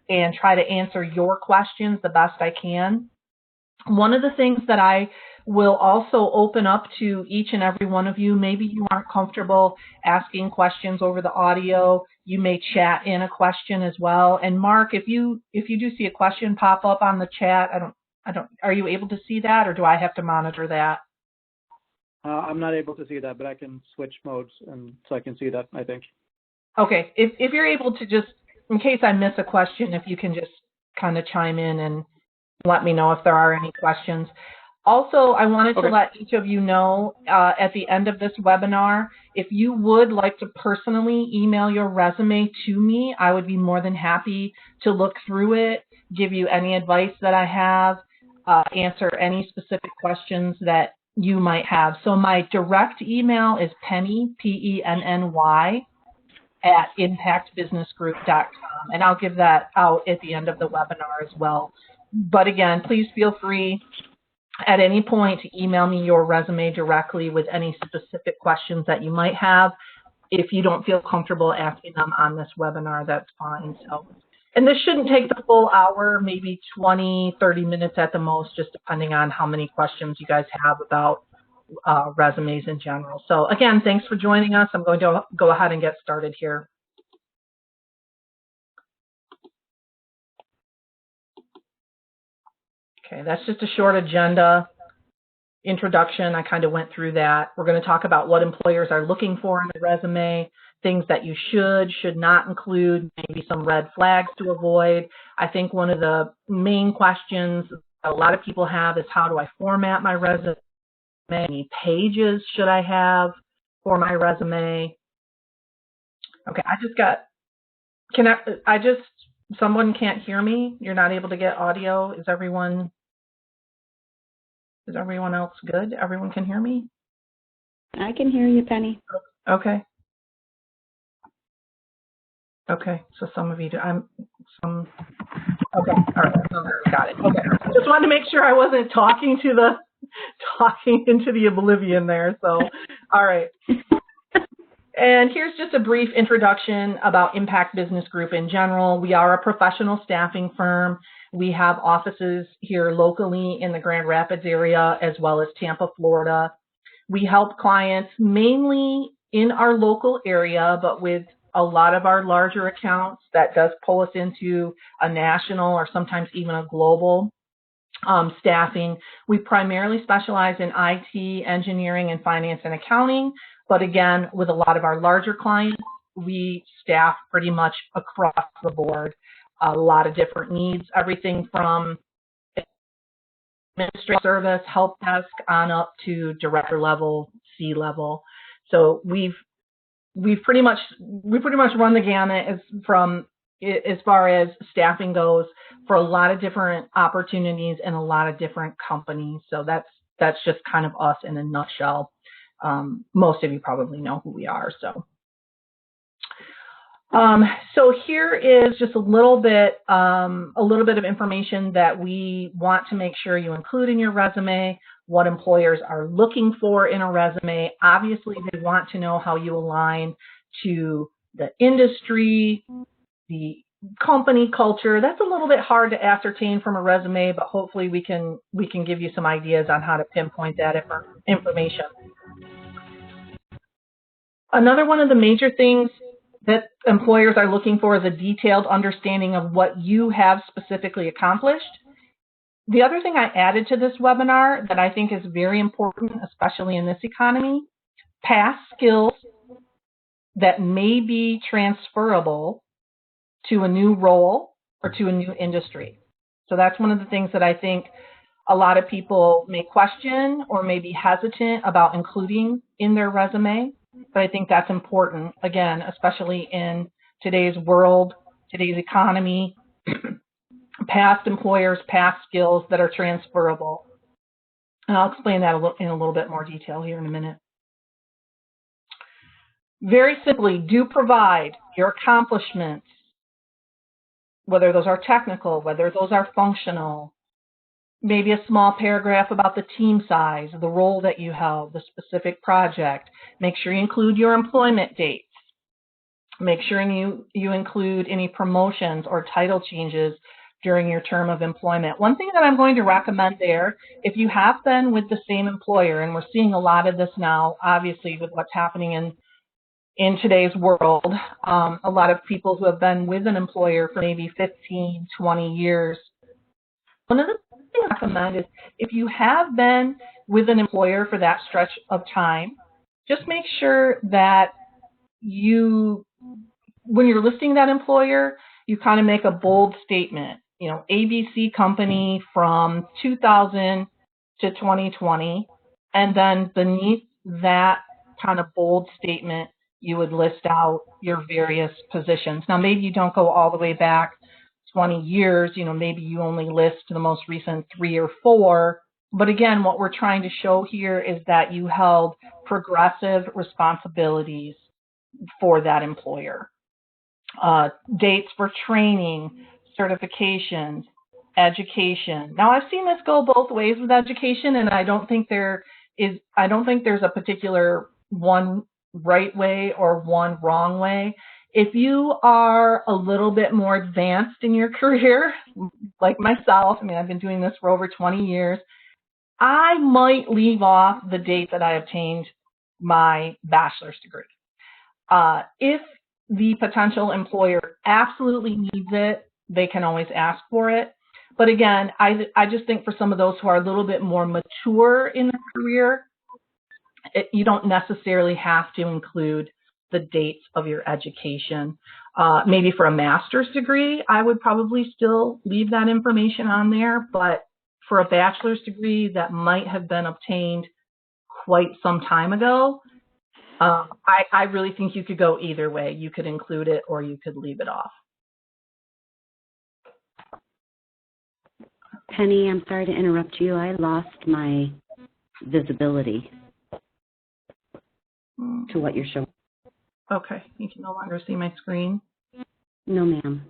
and try to answer your questions the best I can. One of the things that I will also open up to each and every one of you, maybe you aren't comfortable asking questions over the audio, you may chat in a question as well. And Mark, if you do see a question pop up on the chat, are you able to see that, or do I have to monitor that? I'm not able to see that, but I can switch modes, and so I can see that, I think. Okay, if you're able to just, in case I miss a question, if you can just kind of chime in and let me know if there are any questions. Also, I wanted to let each of you know at the end of this webinar, if you would like to personally email your resume to me, I would be more than happy to look through it, give you any advice that I have, answer any specific questions that you might have. So my direct email is Penny, Penny, at impactbusinessgroup.com, and I'll give that out at the end of the webinar as well. But again, please feel free at any point to email me your resume directly with any specific questions that you might have. If you don't feel comfortable asking them on this webinar, that's fine. So, and this shouldn't take the full hour, maybe 20, 30 minutes at the most, just depending on how many questions you guys have about resumes in general. So again, thanks for joining us. I'm going to go ahead and get started here. Okay, that's just a short agenda introduction. I kind of went through that. We're going to talk about what employers are looking for in a resume, things that you should not include, maybe some red flags to avoid. I think one of the main questions a lot of people have is, how do I format my resume? How many pages should I have for my resume? Okay, someone can't hear me? You're not able to get audio? Is everyone else good? Everyone can hear me? I can hear you, Penny. Okay. Okay, so some of you do. Okay, all right, got it. Okay, just wanted to make sure I wasn't talking into the oblivion there. So, all right. And here's just a brief introduction about Impact Business Group in general. We are a professional staffing firm. We have offices here locally in the Grand Rapids area as well as Tampa, Florida. We help clients mainly in our local area, but with a lot of our larger accounts, that does pull us into a national or sometimes even a global staffing. We primarily specialize in IT, engineering, and finance and accounting. But again, with a lot of our larger clients, we staff pretty much across the board. A lot of different needs, everything from administrative service, help desk, on up to director level, C level. So we pretty much run the gamut as far as staffing goes for a lot of different opportunities and a lot of different companies. So that's just kind of us in a nutshell. Most of you probably know who we are. So here is just a little bit of information that we want to make sure you include in your resume, what employers are looking for in a resume. Obviously, they want to know how you align to the industry, the company culture. That's a little bit hard to ascertain from a resume, but hopefully we can give you some ideas on how to pinpoint that information. Another one of the major things that employers are looking for is a detailed understanding of what you have specifically accomplished. The other thing I added to this webinar that I think is very important, especially in this economy, past skills that may be transferable to a new role or to a new industry. So that's one of the things that I think a lot of people may question or may be hesitant about including in their resume. But I think that's important, again, especially in today's world, today's economy, past employers, past skills that are transferable. And I'll explain that in a little bit more detail here in a minute. Very simply, do provide your accomplishments, whether those are technical, whether those are functional, maybe a small paragraph about the team size, the role that you held, the specific project. Make sure you include your employment dates. Make sure you include any promotions or title changes during your term of employment. One thing that I'm going to recommend there, if you have been with the same employer, and we're seeing a lot of this now, obviously, with what's happening in today's world, a lot of people who have been with an employer for maybe 15, 20 years. One of the things I recommend is if you have been with an employer for that stretch of time, just make sure that when you're listing that employer, you kind of make a bold statement. ABC company from 2000 to 2020, and then beneath that kind of bold statement, you would list out your various positions. Now, maybe you don't go all the way back 20 years, maybe you only list the most recent 3 or 4. But again, what we're trying to show here is that you held progressive responsibilities for that employer. Dates for training, certifications, education. Now, I've seen this go both ways with education, and I don't think there's a particular one right way or one wrong way. If you are a little bit more advanced in your career, like myself, I've been doing this for over 20 years, I might leave off the date that I obtained my bachelor's degree. If the potential employer absolutely needs it, they can always ask for it. But again, I just think for some of those who are a little bit more mature in their career, you don't necessarily have to include the dates of your education. Maybe for a master's degree, I would probably still leave that information on there, but for a bachelor's degree that might have been obtained quite some time ago, I really think you could go either way. You could include it or you could leave it off. Penny, I'm sorry to interrupt you. I lost my visibility to what you're showing. Okay, you can no longer see my screen? No, ma'am.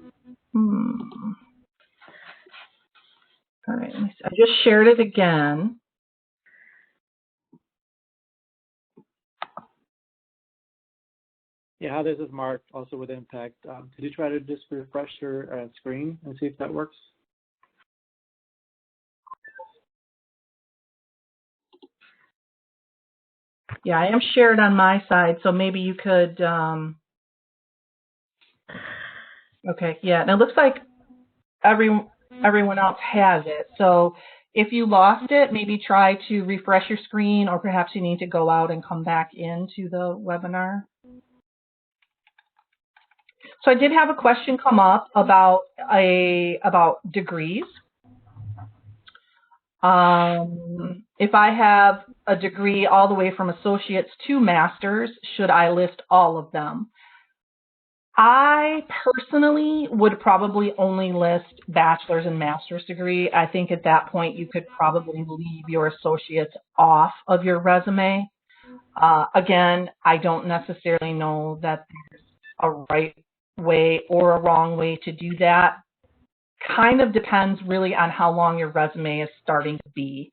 All right, let me see. I just shared it again. Yeah, how this is marked also with iMPact. Could you try to just refresh your screen and see if that works? Yeah, I am shared on my side, so maybe you could, okay, yeah, and it looks like everyone else has it. So if you lost it, maybe try to refresh your screen, or perhaps you need to go out and come back into the webinar. So I did have a question come up about degrees. If I have a degree all the way from associates to master's, should I list all of them? I personally would probably only list bachelor's and master's degree. I think at that point you could probably leave your associates off of your resume. Again, I don't necessarily know that there's a right way or a wrong way to do that. Kind of depends really on how long your resume is starting to be.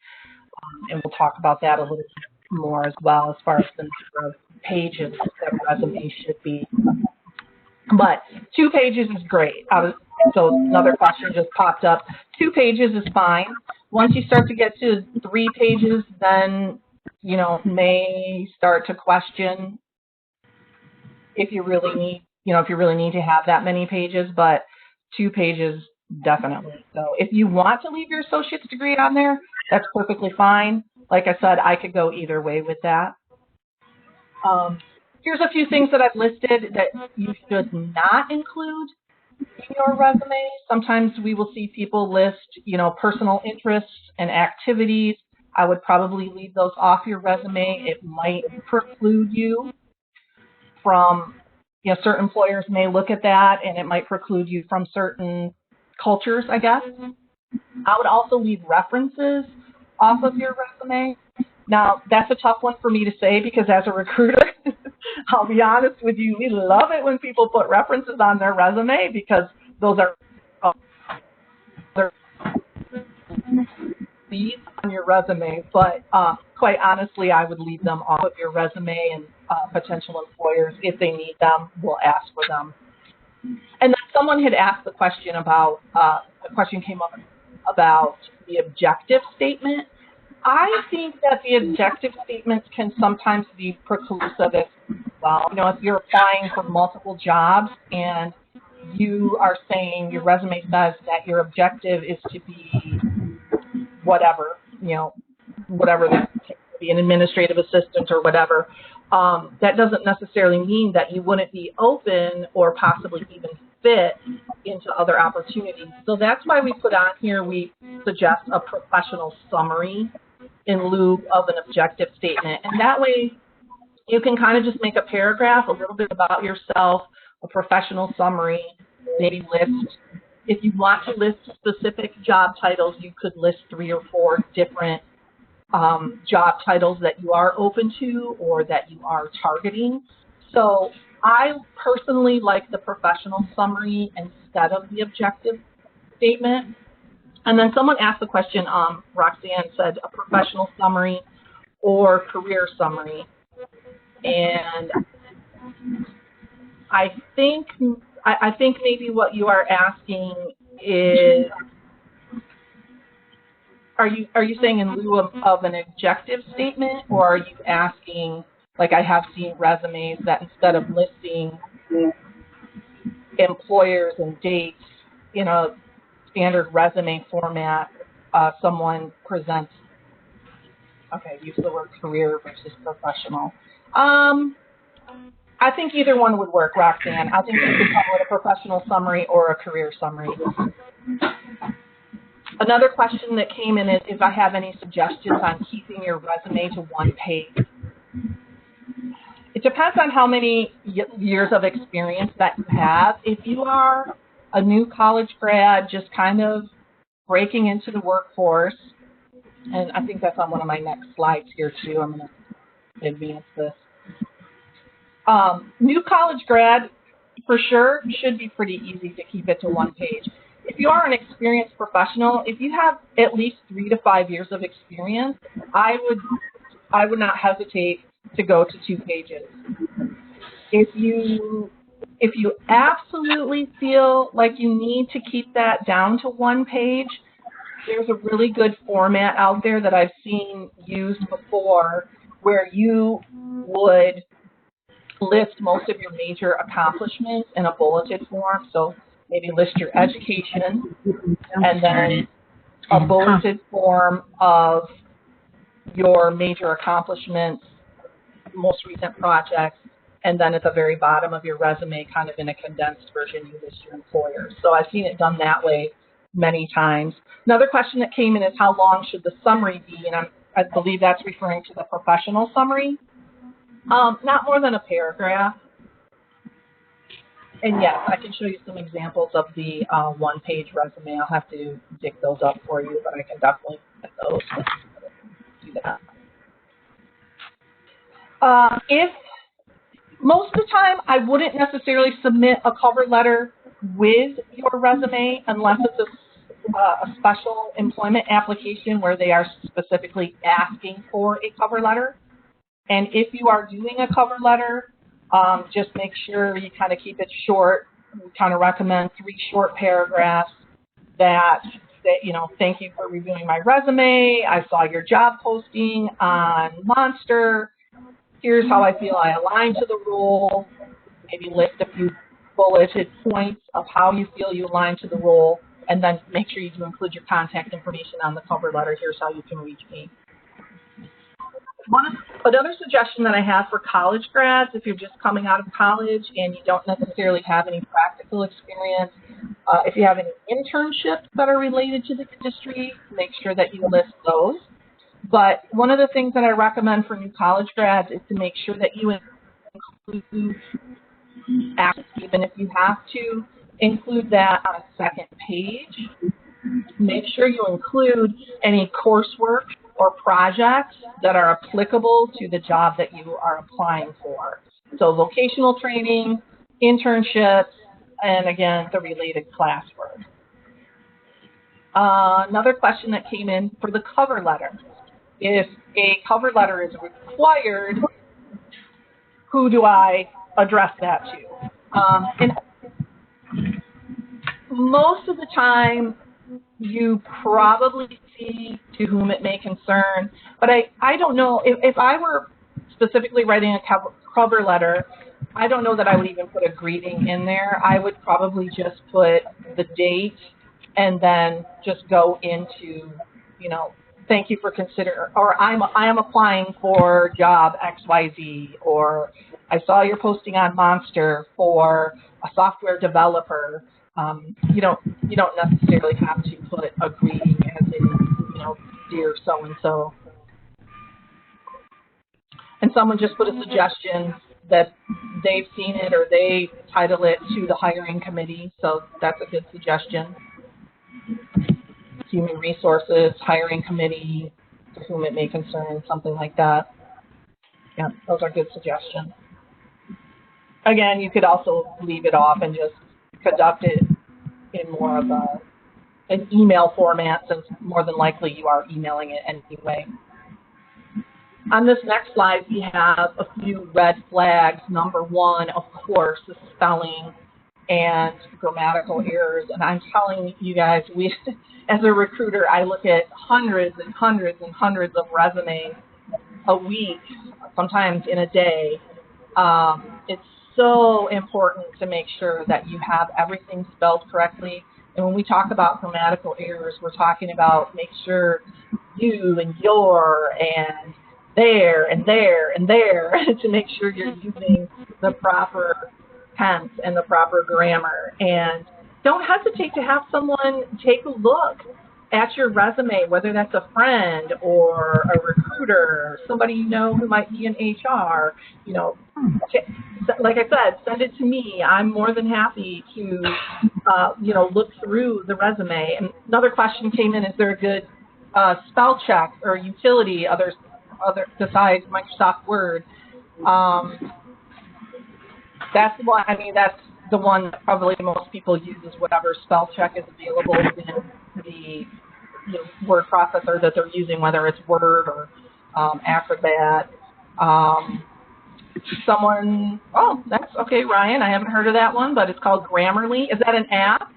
And we'll talk about that a little bit more as well, as far as the number of pages that resume should be. But 2 pages is great. So another question just popped up. 2 pages is fine. Once you start to get to 3 pages, then, may start to question if you really need to have that many pages, but 2 pages, definitely. So if you want to leave your associate's degree on there, that's perfectly fine. Like I said, I could go either way with that. Here's a few things that I've listed that you should not include in your resume. Sometimes we will see people list, personal interests and activities. I would probably leave those off your resume. It might preclude you from, certain employers may look at that, and it might preclude you from certain cultures, I guess. I would also leave references off of your resume. Now, that's a tough one for me to say because as a recruiter, I'll be honest with you, we love it when people put references on their resume because those are on your resume. But quite honestly, I would leave them off of your resume. And potential employers. If they need them, we'll ask for them. And then someone had asked the question about, a question came up about the objective statement. I think that the objective statements can sometimes be preclusive as well. You know, if you're applying for multiple jobs and you are saying your resume says that your objective is to be whatever, you know, whatever that be an administrative assistant or whatever, that doesn't necessarily mean that you wouldn't be open or possibly even fit into other opportunities. So that's why we put on here, we suggest a professional summary in lieu of an objective statement. And that way you can kind of just make a paragraph, a little bit about yourself, a professional summary, maybe list, if you want to list specific job titles, you could list 3 or 4 different job titles that you are open to or that you are targeting. So I personally like the professional summary instead of the objective statement. And then someone asked the question, Roxanne said a professional summary or career summary. And I think maybe what you are asking is, are you saying in lieu of an objective statement, or are you asking, like I have seen resumes that instead of listing employers and dates in a standard resume format, someone presents, okay, use the word career versus professional. I think either one would work, Roxanne. I think you could call it a professional summary or a career summary. Another question that came in is if I have any suggestions on keeping your resume to 1 page. It depends on how many years of experience that you have. If you are a new college grad just kind of breaking into the workforce, and I think that's on one of my next slides here too. I'm going to advance this. New college grad, for sure, should be pretty easy to keep it to 1 page. If you are an experienced professional, if you have at least 3 to 5 years of experience, I would not hesitate to go to 2 pages. If you absolutely feel like you need to keep that down to 1 page, there's a really good format out there that I've seen used before where you would list most of your major accomplishments in a bulleted form. So maybe list your education and then a bulleted form of your major accomplishments, most recent projects, and then at the very bottom of your resume, kind of in a condensed version, you list your employers. So I've seen it done that way many times. Another question that came in is how long should the summary be? And I believe that's referring to the professional summary. Not more than a paragraph. And yes, I can show you some examples of the 1-page resume. I'll have to dig those up for you, but I can definitely get those. Do that. If most of the time, I wouldn't necessarily submit a cover letter with your resume unless it's a special employment application where they are specifically asking for a cover letter. And if you are doing a cover letter, just make sure you kind of keep it short. We kind of recommend 3 short paragraphs that, you know, thank you for reviewing my resume. I saw your job posting on Monster. Here's how I feel I align to the role. Maybe list a few bulleted points of how you feel you align to the role, and then make sure you do include your contact information on the cover letter. Here's how you can reach me. Another suggestion that I have for college grads, if you're just coming out of college and you don't necessarily have any practical experience, if you have any internships that are related to the industry, make sure that you list those. But one of the things that I recommend for new college grads is to make sure that you include, even if you have to, include that on a second page. Make sure you include any coursework or projects that are applicable to the job that you are applying for. So vocational training, internships, and again, the related classwork. Another question that came in for the cover letter. If a cover letter is required, who do I address that to? And most of the time, you probably see to whom it may concern, but I don't know, if I were specifically writing a cover letter, I don't know that I would even put a greeting in there. I would probably just put the date and then just go into, thank you for considering, or I am applying for job XYZ, or I saw your posting on Monster for a software developer. You don't necessarily have to put a greeting as in, dear so-and-so. And someone just put a suggestion that they've seen it or they title it to the hiring committee, so that's a good suggestion. Human resources, hiring committee, to whom it may concern, something like that. Yeah, those are good suggestions. Again, you could also leave it off and just conduct it in more of an email format, since more than likely you are emailing it anyway. On this next slide, we have a few red flags. Number one, of course, is spelling and grammatical errors. And I'm telling you guys, as a recruiter, I look at hundreds and hundreds and hundreds of resumes a week, sometimes in a day. It's so important to make sure that you have everything spelled correctly. And when we talk about grammatical errors, we're talking about make sure you and your and there and there and there to make sure you're using the proper tense and the proper grammar. And don't hesitate to have someone take a look at your resume, whether that's a friend or a recruiter, somebody you know who might be in HR. Like I said, send it to me. I'm more than happy to, look through the resume. And another question came in: is there a good spell check or utility other besides Microsoft Word? That's one. That's the one that probably most people use, is whatever spell check is available within the word processor that they're using, whether it's Word or Acrobat. That's okay, Ryan. I haven't heard of that one, but it's called Grammarly. Is that an app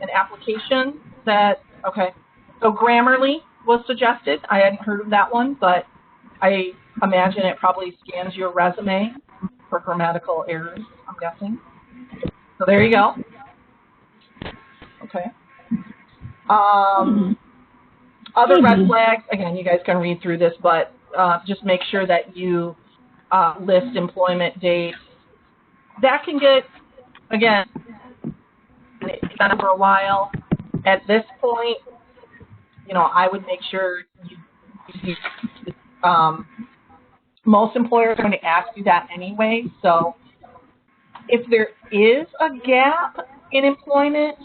an application that? Okay, so Grammarly was suggested. I hadn't heard of that one, but I imagine it probably scans your resume for grammatical errors, I'm guessing. So there you go. Okay. Other red flags, again, you guys can read through this, but just make sure that you list employment dates. That can get, again, it's been for a while. At this point, I would make sure most employers are going to ask you that anyway. So if there is a gap in employment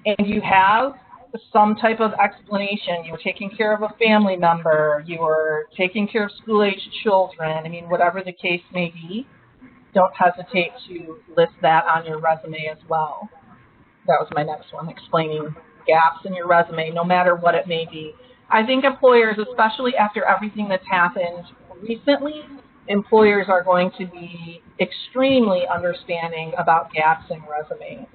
and you have some type of explanation, you were taking care of a family member, you were taking care of school-aged children, whatever the case may be, don't hesitate to list that on your resume as well. That was my next one, explaining gaps in your resume, no matter what it may be. I think employers, especially after everything that's happened recently, employers are going to be extremely understanding about gaps in resumes.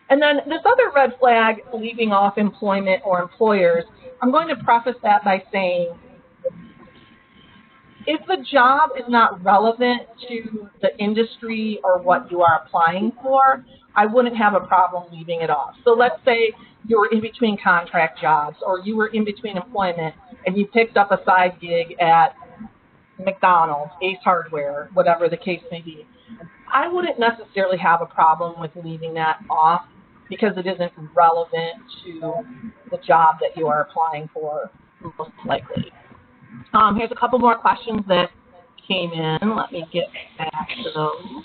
And then this other red flag, leaving off employment or employers, I'm going to preface that by saying, if the job is not relevant to the industry or what you are applying for, I wouldn't have a problem leaving it off. So let's say you were in between contract jobs, or you were in between employment and you picked up a side gig at McDonald's, Ace Hardware, whatever the case may be. I wouldn't necessarily have a problem with leaving that off because it isn't relevant to the job that you are applying for, most likely. Here's a couple more questions that came in. Let me get back to those.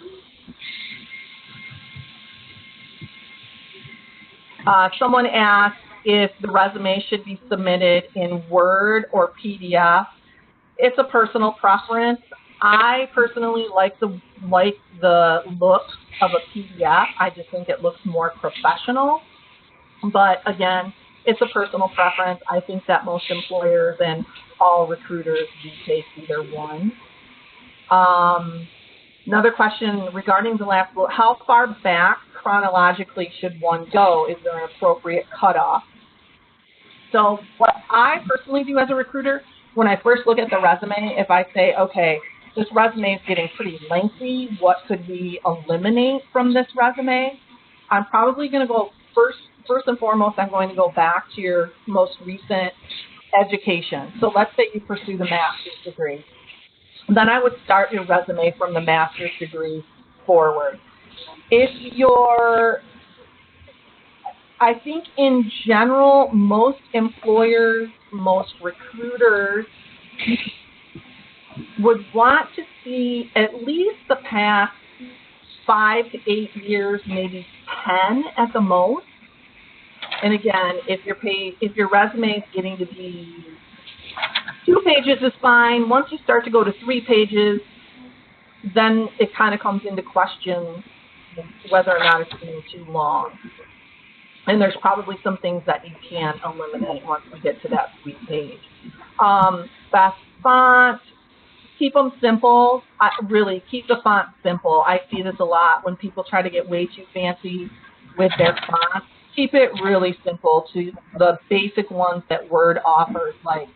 Someone asked if the resume should be submitted in Word or PDF. It's a personal preference. I personally like the look of a PDF. I just think it looks more professional. But again, it's a personal preference. I think that most employers and all recruiters do take either one. Another question regarding the last bullet, how far back chronologically should one go? Is there an appropriate cutoff? So what I personally do as a recruiter, when I first look at the resume, if I say, okay, this resume is getting pretty lengthy, what could we eliminate from this resume? I'm probably going to go first and foremost, I'm going to go back to your most recent education. So let's say you pursue the master's degree. Then I would start your resume from the master's degree forward. I think in general, most employers, most recruiters would want to see at least the past 5 to 8 years, maybe 10 at the most. And again, if your resume is getting to be 2 pages is fine. Once you start to go to 3 pages, then it kind of comes into question whether or not it's being too long. And there's probably some things that you can eliminate once we get to that 3-page. Best font, keep them simple. Really, keep the font simple. I see this a lot when people try to get way too fancy with their font. Keep it really simple to the basic ones that Word offers, like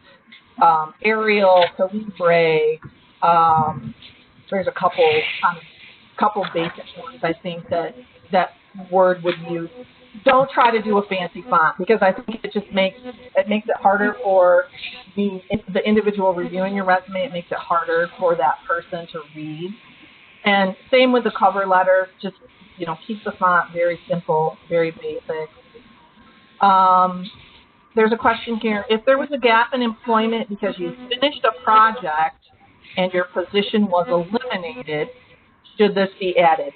Arial, Calibre. There's a couple basic ones I think that Word would use. Don't try to do a fancy font because I think it just makes it harder for the individual reviewing your resume. It makes it harder for that person to read. And same with the cover letter. Just keep the font very simple, very basic. There's a question here. If there was a gap in employment because you finished a project and your position was eliminated, should this be added?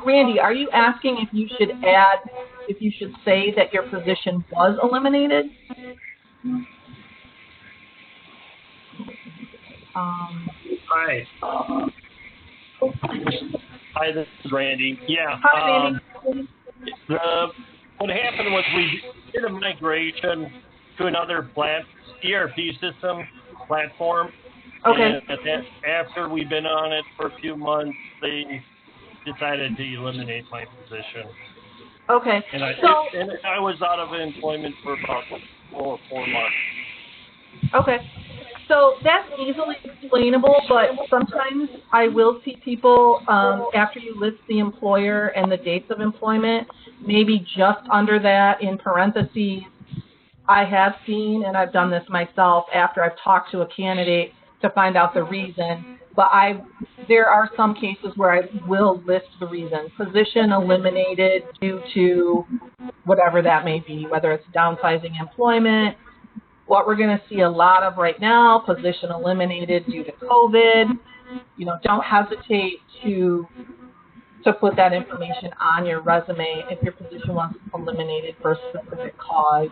Randy, are you asking if you should say that your position was eliminated? Hi. Hi, this is Randy. Yeah. Hi, Randy. What happened was we did a migration to another ERP system platform. Okay. And after we've been on it for a few months, they decided to eliminate my position. Okay. And I was out of employment for about 4 months. Okay. So that's easily explainable, but sometimes I will see people, after you list the employer and the dates of employment, maybe just under that in parentheses, I have seen, and I've done this myself after I've talked to a candidate to find out the reason, but there are some cases where I will list the reason. Position eliminated due to whatever that may be, whether it's downsizing employment. What we're going to see a lot of right now, position eliminated due to COVID. Don't hesitate to put that information on your resume if your position was eliminated for a specific cause.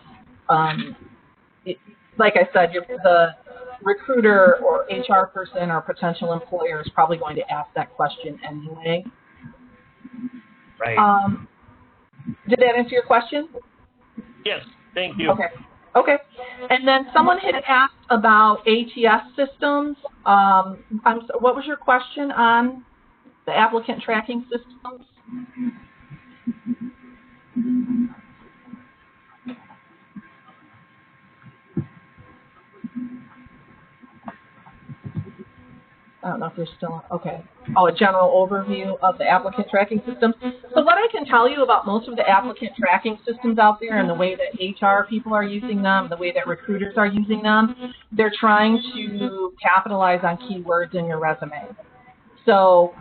Like I said, the recruiter or HR person or potential employer is probably going to ask that question anyway. Right. Did that answer your question? Yes, thank you. Okay. And then someone had asked about ATS systems. What was your question on the applicant tracking systems? I don't know if you're still, okay. Oh, a general overview of the applicant tracking systems. So what I can tell you about most of the applicant tracking systems out there and the way that HR people are using them, the way that recruiters are using them, they're trying to capitalize on keywords in your resume. So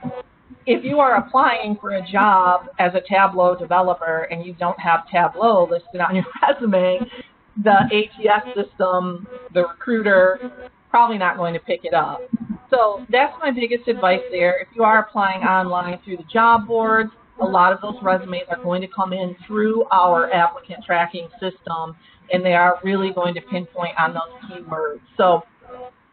if you are applying for a job as a Tableau developer and you don't have Tableau listed on your resume, the ATS system, the recruiter, probably not going to pick it up. So that's my biggest advice there. If you are applying online through the job boards, a lot of those resumes are going to come in through our applicant tracking system, and they are really going to pinpoint on those keywords. So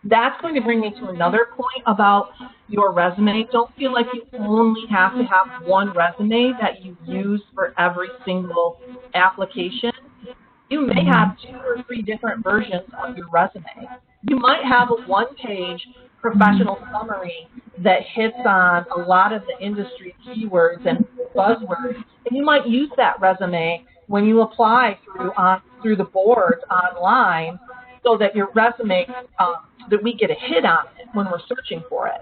that's going to bring me to another point about your resume. Don't feel like you only have to have one resume that you use for every single application. You may have 2 or 3 different versions of your resume. you might have a one-page professional summary that hits on a lot of the industry keywords and buzzwords, and you might use that resume when you apply through the boards online, so that your resume, that we get a hit on it when we're searching for it.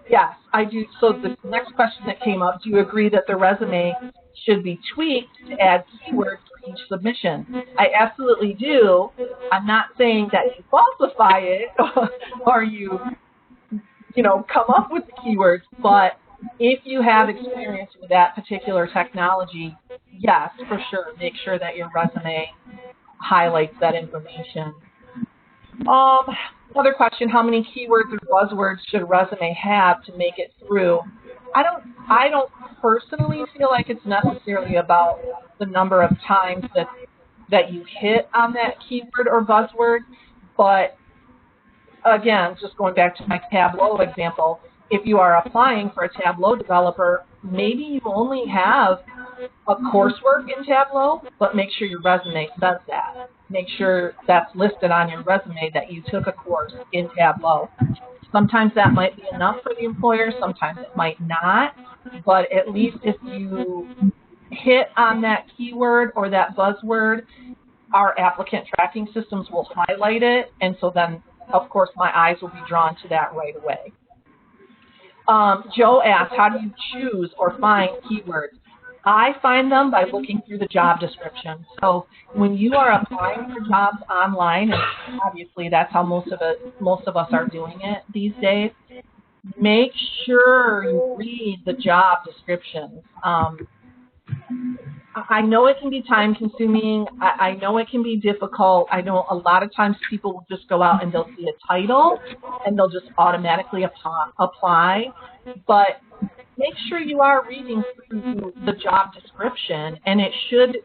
Yes, I do. So the next question that came up, do you agree that the resume should be tweaked to add keywords for each submission? I absolutely do. I'm not saying that you falsify it or you come up with the keywords, but if you have experience with that particular technology, yes, for sure, make sure that your resume highlights that information. Another question, how many keywords or buzzwords should a resume have to make it through? I don't personally feel like it's necessarily about the number of times that you hit on that keyword or buzzword, but again, just going back to my Tableau example, if you are applying for a Tableau developer, maybe you only have a coursework in Tableau, but make sure your resume says that. Make sure that's listed on your resume that you took a course in Tableau. Sometimes that might be enough for the employer, sometimes it might not, but at least if you hit on that keyword or that buzzword, our applicant tracking systems will highlight it, and so then, of course, my eyes will be drawn to that right away. Joe asked, how do you choose or find keywords? I find them by looking through the job description. So when you are applying for jobs online, and obviously that's how most of us are doing it these days, make sure you read the job descriptions. I know it can be time consuming. I know it can be difficult. I know a lot of times people will just go out and they'll see a title and they'll just automatically apply. But make sure you are reading through the job description, and it should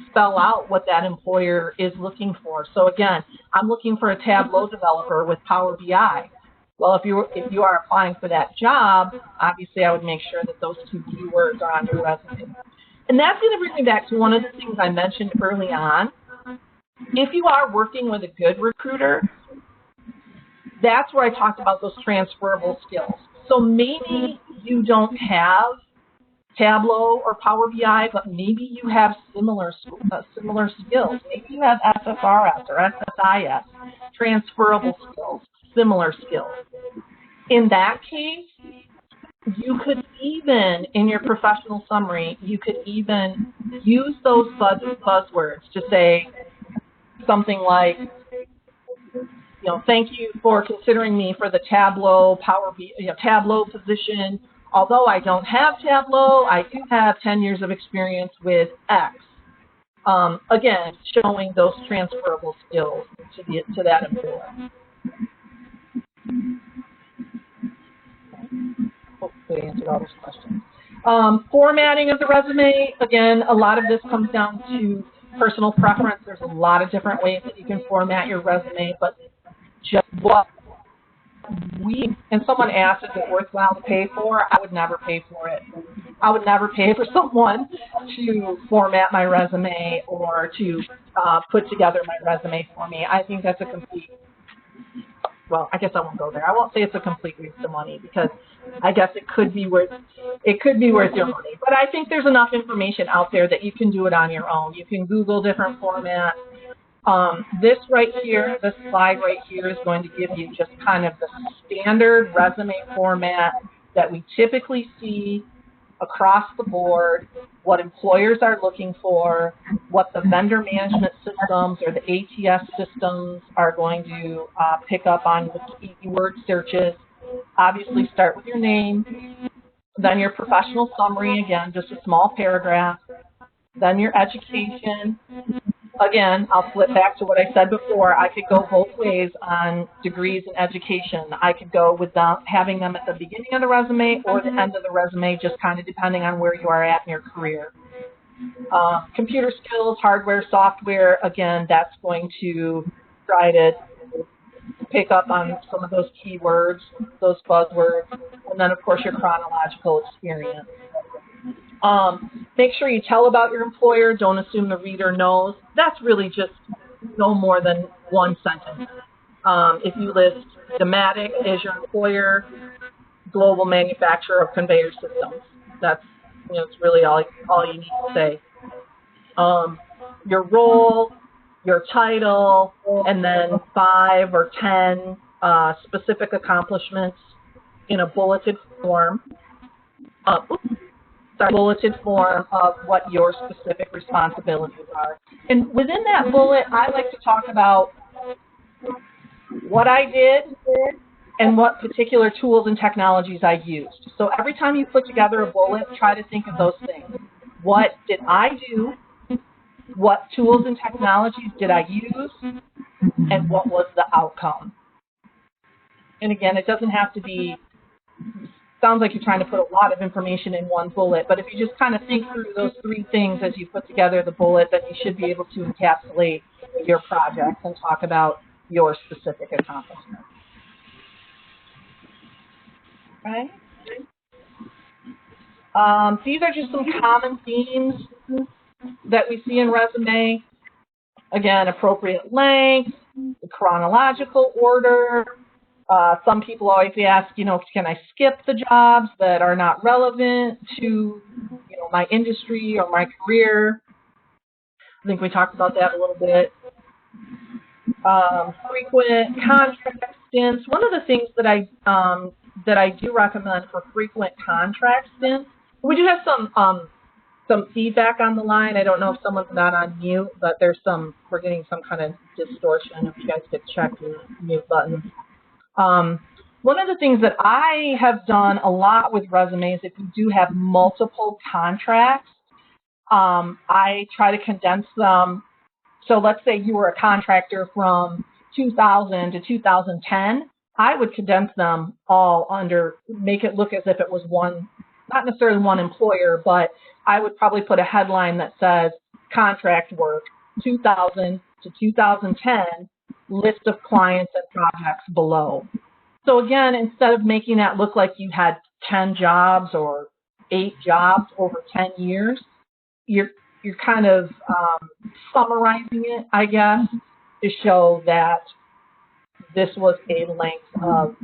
spell out what that employer is looking for. So again, I'm looking for a Tableau developer with Power BI. Well, if you are applying for that job, obviously I would make sure that those two keywords are on your resume. And that's going to bring me back to one of the things I mentioned early on. If you are working with a good recruiter, that's where I talked about those transferable skills. So maybe you don't have Tableau or Power BI, but maybe you have similar skills. Maybe you have SSRS or SSIS, transferable skills, similar skills. In that case, you could even, in your professional summary, you could even use those buzzwords to say something like, thank you for considering me for the Tableau Tableau position. Although I don't have Tableau, I do have 10 years of experience with X. Again, showing those transferable skills to that employer. Hopefully I answered all those questions. Formatting of the resume, again, a lot of this comes down to personal preference. There's a lot of different ways that you can format your resume, but just what and someone asked, is it worthwhile to pay for? I would never pay for it. I would never pay for someone to format my resume or to put together my resume for me. I think that's a complete, well, I guess I won't go there. I won't say it's a complete waste of money, because I guess it could be worth your money. But I think there's enough information out there that you can do it on your own. You can Google different formats. This right here, this slide right here is going to give you just kind of the standard resume format that we typically see across the board, what employers are looking for, what the vendor management systems or the ATS systems are going to pick up on with keyword searches. Obviously start with your name, then your professional summary, again, just a small paragraph, then your education. Again, I'll flip back to what I said before. I could go both ways on degrees in education. I could go with having them at the beginning of the resume or the end of the resume, just kind of depending on where you are at in your career. Computer skills, hardware, software, again, that's going to try to pick up on some of those keywords, those buzzwords, and then, of course, your chronological experience. Make sure you tell about your employer. Don't assume the reader knows. That's really just no more than one sentence. If you list Dematic as your employer, global manufacturer of conveyor systems, that's, it's really all you need to say. Your role, your title, and then 5 or 10 specific accomplishments in a bulleted form. Bulleted form of what your specific responsibilities are. And within that bullet, I like to talk about what I did and what particular tools and technologies I used. So every time you put together a bullet, try to think of those things. What did I do? What tools and technologies did I use? And what was the outcome? And again, it doesn't have to be, sounds like you're trying to put a lot of information in one bullet, but if you just kind of think through those 3 things as you put together the bullet, then you should be able to encapsulate your project and talk about your specific accomplishments. Okay. These are just some common themes that we see in resume. Again, appropriate length, the chronological order. Some people always ask, can I skip the jobs that are not relevant to, my industry or my career? I think we talked about that a little bit. Frequent contract stints. One of the things that I do recommend for frequent contract stints, we do have some feedback on the line. I don't know if someone's not on mute, but we're getting some kind of distortion. If you guys could check your mute buttons. One of the things that I have done a lot with resumes, if you do have multiple contracts, I try to condense them. So let's say you were a contractor from 2000 to 2010. I would condense them all make it look as if it was one, not necessarily one employer, but I would probably put a headline that says contract work 2000 to 2010, list of clients and projects below. So again, instead of making that look like you had 10 jobs or 8 jobs over 10 years, you're kind of summarizing it, I guess, to show that this was a length of,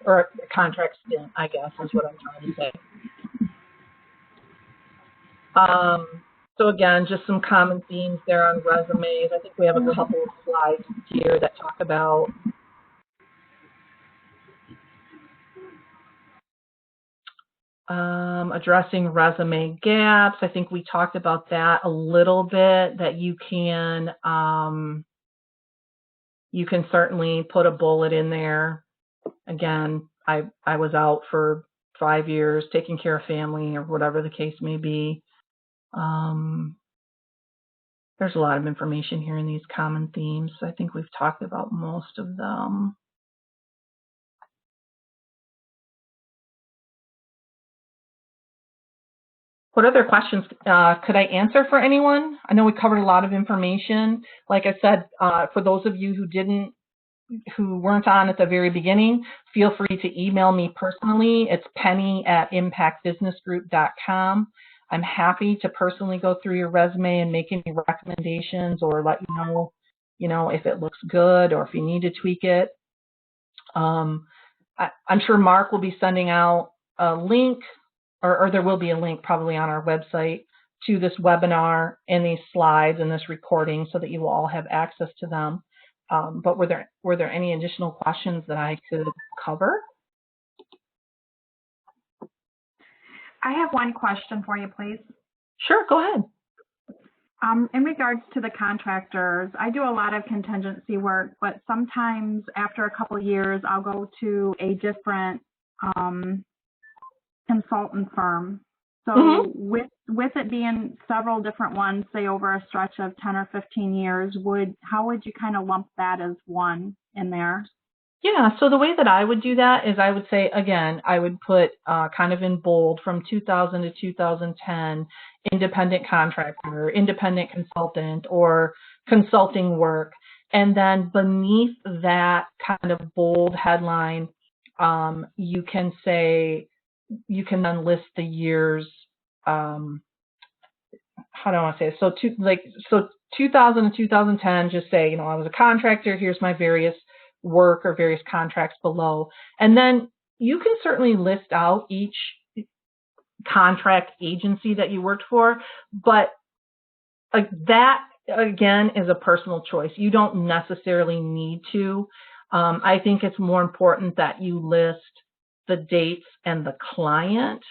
or a contract stint, I guess, is what I'm trying to say. So again, just some common themes there on resumes. I think we have a couple of slides here that talk about addressing resume gaps. I think we talked about that a little bit, that you can certainly put a bullet in there. Again, I was out for 5 years taking care of family or whatever the case may be. There's a lot of information here in these common themes. I think we've talked about most of them. What other questions could I answer for anyone? I know we covered a lot of information. Like I said, for those of you who weren't on at the very beginning, feel free to email me personally. It's penny@impactbusinessgroup.com. I'm happy to personally go through your resume and make any recommendations or let you know, if it looks good or if you need to tweak it. I'm sure Mark will be sending out a link, or there will be a link probably on our website to this webinar and these slides and this recording so that you will all have access to them. But were there any additional questions that I could cover? I have one question for you, please. Sure, go ahead. In regards to the contractors, I do a lot of contingency work, but sometimes after a couple of years, I'll go to a different consultant firm. So with it being several different ones, say over a stretch of 10 or 15 years, how would you kind of lump that as one in there? Yeah, so the way that I would do that is I would say, again, I would put kind of in bold from 2000 to 2010, independent contractor, independent consultant, or consulting work. And then beneath that kind of bold headline, you can then list the years, how do I want to say it? So 2000 to 2010, just say, I was a contractor, here's my various work or various contracts below. And then you can certainly list out each contract agency that you worked for, but that, again, is a personal choice. You don't necessarily need to. I think it's more important that you list the dates and the client,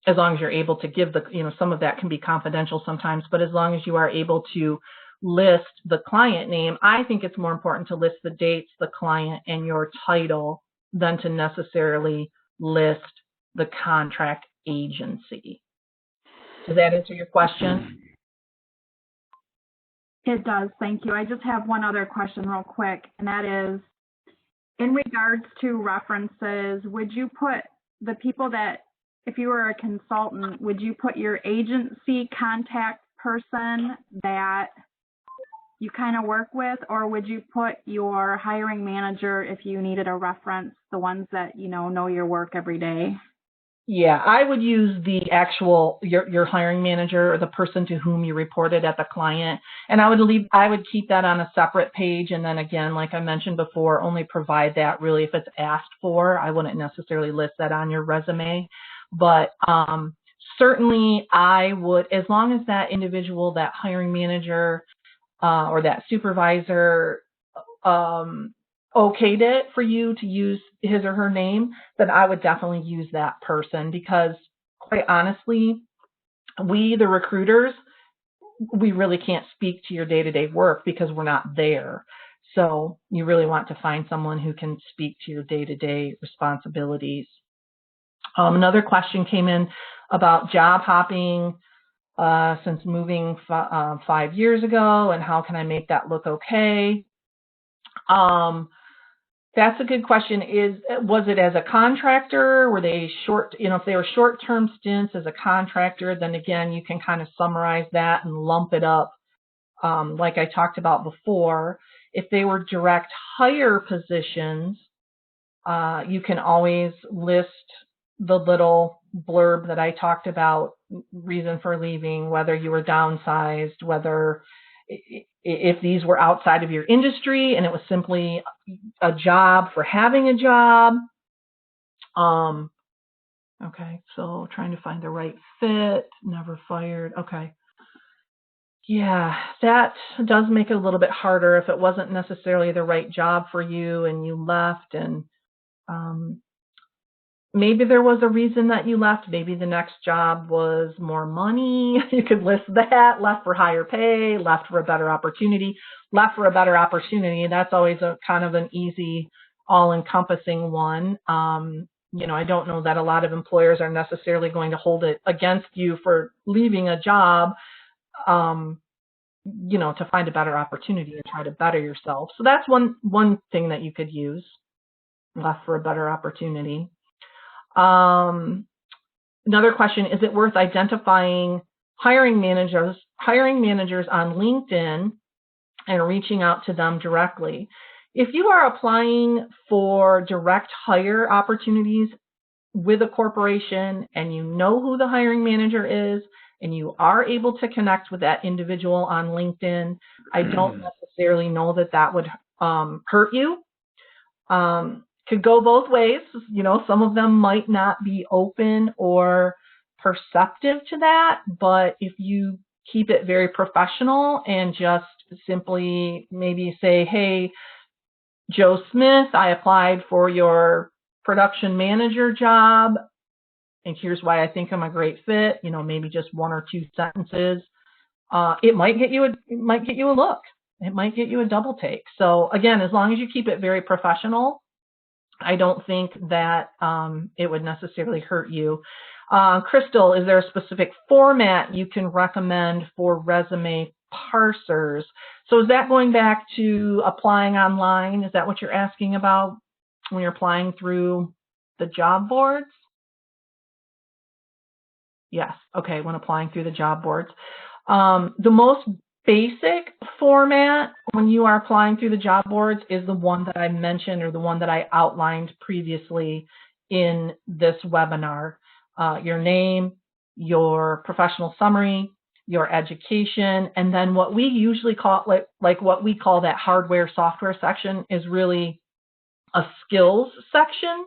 as long as you're able to give some of that can be confidential sometimes, but as long as you are able to list the client name, I think it's more important to list the dates, the client, and your title than to necessarily list the contract agency. Does that answer your question? It does, thank you. I just have one other question real quick, and that is, in regards to references, would you put the people that, if you were a consultant, would you put your agency contact person that you kind of work with, or would you put your hiring manager if you needed a reference, the ones that, know your work every day? Yeah, I would use the actual, your hiring manager or the person to whom you reported at the client. And I would keep that on a separate page. And then again, like I mentioned before, only provide that really if it's asked for. I wouldn't necessarily list that on your resume. But certainly I would, as long as that individual, that hiring manager or that supervisor okayed it for you to use his or her name, then I would definitely use that person, because quite honestly, we, the recruiters, we really can't speak to your day-to-day work because we're not there. So you really want to find someone who can speak to your day-to-day responsibilities. Another question came in about job hopping since moving 5 years ago, and how can I make that look okay? That's a good question. Was it as a contractor? Were they short, if they were short-term stints as a contractor, then again, you can kind of summarize that and lump it up like I talked about before. If they were direct hire positions, you can always list the little blurb that I talked about, reason for leaving, whether you were downsized, whether if these were outside of your industry and it was simply a job for having a job. Okay, so trying to find the right fit, never fired. Okay. Yeah, that does make it a little bit harder if it wasn't necessarily the right job for you and you left, and maybe there was a reason that you left. Maybe the next job was more money. You could list that. Left for higher pay, left for a better opportunity. Left for a better opportunity, that's always a kind of an easy, all-encompassing one. I don't know that a lot of employers are necessarily going to hold it against you for leaving a job, to find a better opportunity and try to better yourself. So that's one thing that you could use, left for a better opportunity. Another question, is it worth identifying hiring managers on LinkedIn and reaching out to them directly? If you are applying for direct hire opportunities with a corporation and you know who the hiring manager is and you are able to connect with that individual on LinkedIn, I don't necessarily know that would hurt you. Could go both ways. Some of them might not be open or perceptive to that, but if you keep it very professional and just simply maybe say, hey, Joe Smith, I applied for your production manager job, and here's why I think I'm a great fit, maybe just one or two sentences, it might get you a look. It might get you a double take. So again, as long as you keep it very professional, I don't think that it would necessarily hurt you. Crystal, is there a specific format you can recommend for resume parsers? So is that going back to applying online? Is that what you're asking about when you're applying through the job boards? Yes. Okay, when applying through the job boards. The most basic format when you are applying through the job boards is the one that I mentioned, or the one that I outlined previously in this webinar. Your name, your professional summary, your education, and then what we usually call like what we call that hardware software section is really a skills section.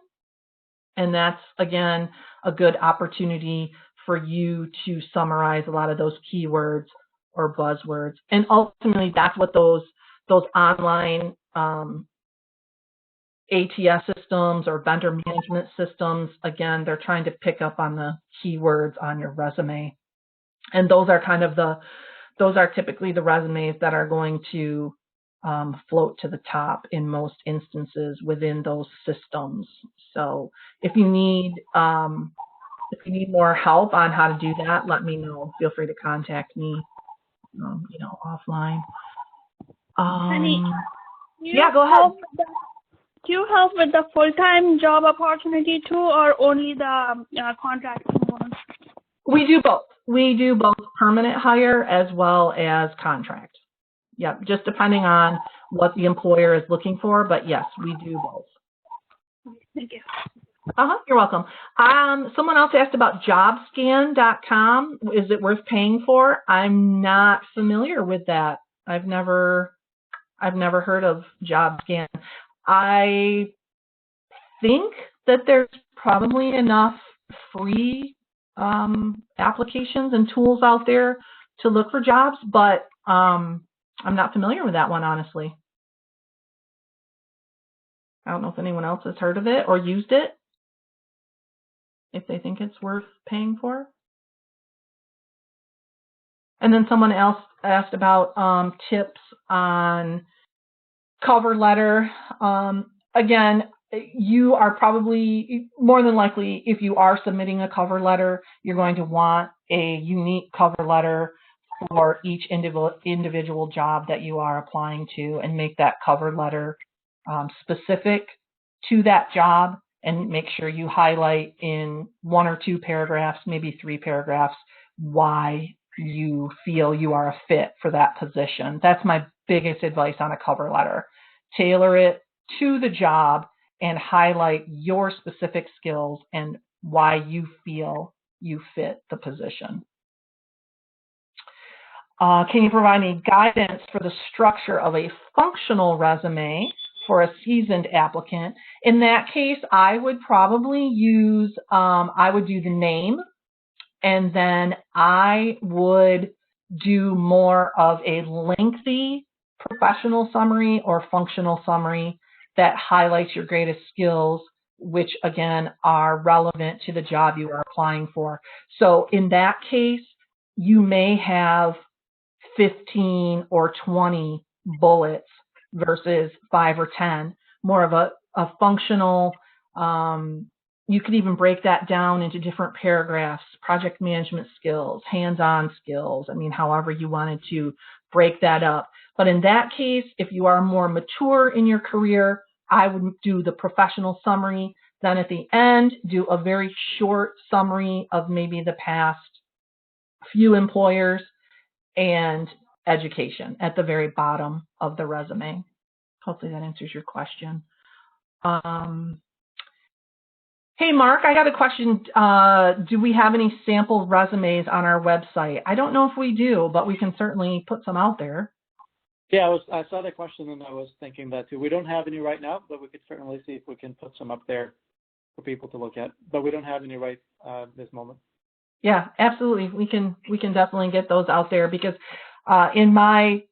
And that's, again, a good opportunity for you to summarize a lot of those keywords or buzzwords. And ultimately, that's what those online ATS systems or vendor management systems, again, they're trying to pick up on the keywords on your resume. And those are typically the resumes that are going to float to the top in most instances within those systems. So if you need more help on how to do that, let me know. Feel free to contact me, offline. Penny, yeah, go ahead. Do you help with the full-time job opportunity too, or only the contracting one? We do both. We do both permanent hire as well as contract. Yep, just depending on what the employer is looking for, but yes, we do both. Thank you. You're welcome. Someone else asked about jobscan.com. Is it worth paying for? I'm not familiar with that. I've never heard of JobScan. I think that there's probably enough free applications and tools out there to look for jobs, but I'm not familiar with that one, honestly. I don't know if anyone else has heard of it or used it, if they think it's worth paying for. And then someone else asked about tips on cover letter. Again, you are probably, more than likely, if you are submitting a cover letter, you're going to want a unique cover letter for each individual job that you are applying to, and make that cover letter specific to that job, and make sure you highlight in 1 or 2 paragraphs, maybe 3 paragraphs, why you feel you are a fit for that position. That's my biggest advice on a cover letter. Tailor it to the job and highlight your specific skills and why you feel you fit the position. Can you provide any guidance for the structure of a functional resume for a seasoned applicant? In that case, I would probably use, I would do the name, and then I would do more of a lengthy professional summary or functional summary that highlights your greatest skills, which again are relevant to the job you are applying for. So in that case, you may have 15 or 20 bullets versus 5 or 10, more of a functional, you could even break that down into different paragraphs, project management skills, hands-on skills, however you wanted to break that up. But in that case, if you are more mature in your career, I would do the professional summary. Then at the end, do a very short summary of maybe the past few employers and education at the very bottom of the resume. Hopefully that answers your question. Hey, Mark, I got a question. Do we have any sample resumes on our website? I don't know if we do, but we can certainly put some out there. Yeah, I saw that question and I was thinking that too. We don't have any right now, but we could certainly see if we can put some up there for people to look at. But we don't have any right this moment. Yeah, absolutely. We can definitely get those out there, because in my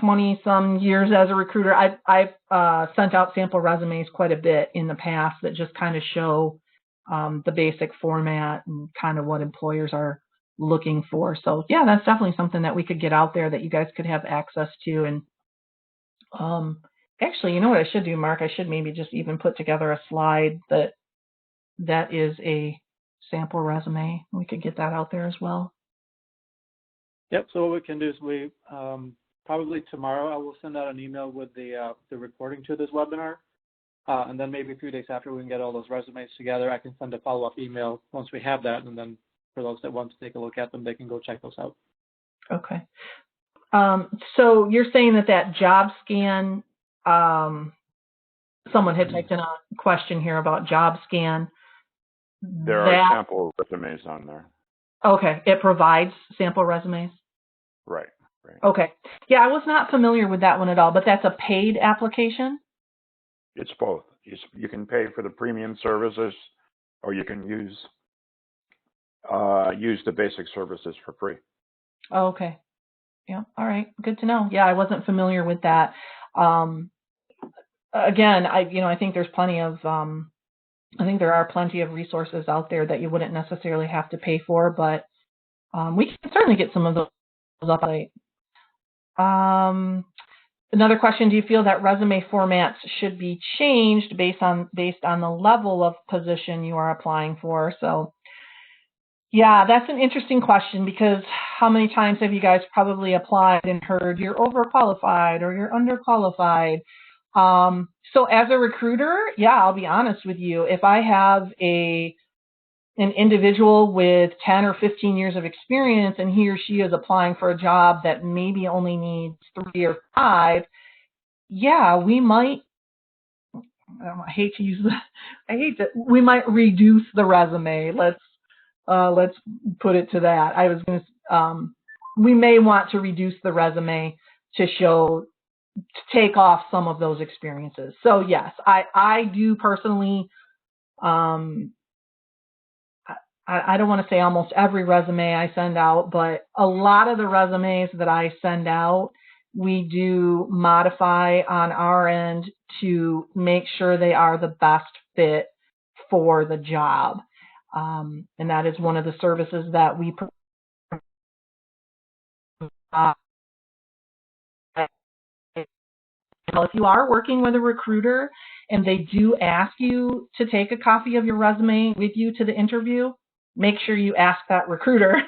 20-some years as a recruiter, I've sent out sample resumes quite a bit in the past that just kind of show the basic format and kind of what employers are looking for. So yeah, that's definitely something that we could get out there that you guys could have access to. And actually, you know what I should do, Mark? I should maybe just even put together a slide that is a sample resume. We could get that out there as well. Yep. So what we can do is we probably tomorrow I will send out an email with the recording to this webinar, and then maybe a few days after we can get all those resumes together, I can send a follow-up email once we have that, and then for those that want to take a look at them, they can go check those out. Okay. So you're saying that JobScan, someone had typed in a question here about JobScan. There are sample resumes on there. Okay, it provides sample resumes? Right. Okay. Yeah, I was not familiar with that one at all, but that's a paid application? It's both. You can pay for the premium services, or you can use the basic services for free. Oh, okay. Yeah. All right. Good to know. Yeah, I wasn't familiar with that. Again, I think there's plenty of, I think there are plenty of resources out there that you wouldn't necessarily have to pay for, but we can certainly get some of those up. Another question: do you feel that resume formats should be changed based on the level of position you are applying for? So, yeah, that's an interesting question, because how many times have you guys probably applied and heard you're overqualified or you're underqualified? So as a recruiter, yeah, I'll be honest with you. If I have an individual with 10 or 15 years of experience and he or she is applying for a job that maybe only needs 3 or 5, yeah, we might, we might reduce the resume. Let's put it to that. We may want to reduce the resume to take off some of those experiences. So yes, I do personally, I don't want to say almost every resume I send out, but a lot of the resumes that I send out, we do modify on our end to make sure they are the best fit for the job. And that is one of the services that we provide. If you are working with a recruiter and they do ask you to take a copy of your resume with you to the interview, make sure you ask that recruiter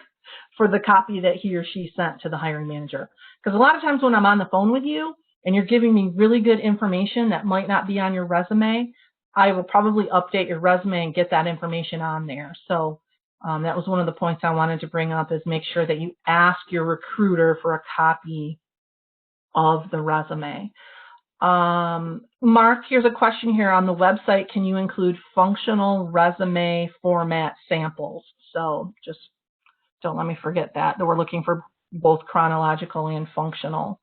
for the copy that he or she sent to the hiring manager. Because a lot of times when I'm on the phone with you and you're giving me really good information that might not be on your resume, I will probably update your resume and get that information on there. So that was one of the points I wanted to bring up, is make sure that you ask your recruiter for a copy of the resume. Mark, here's a question here on the website. Can you include functional resume format samples? So just don't let me forget that we're looking for both chronological and functional.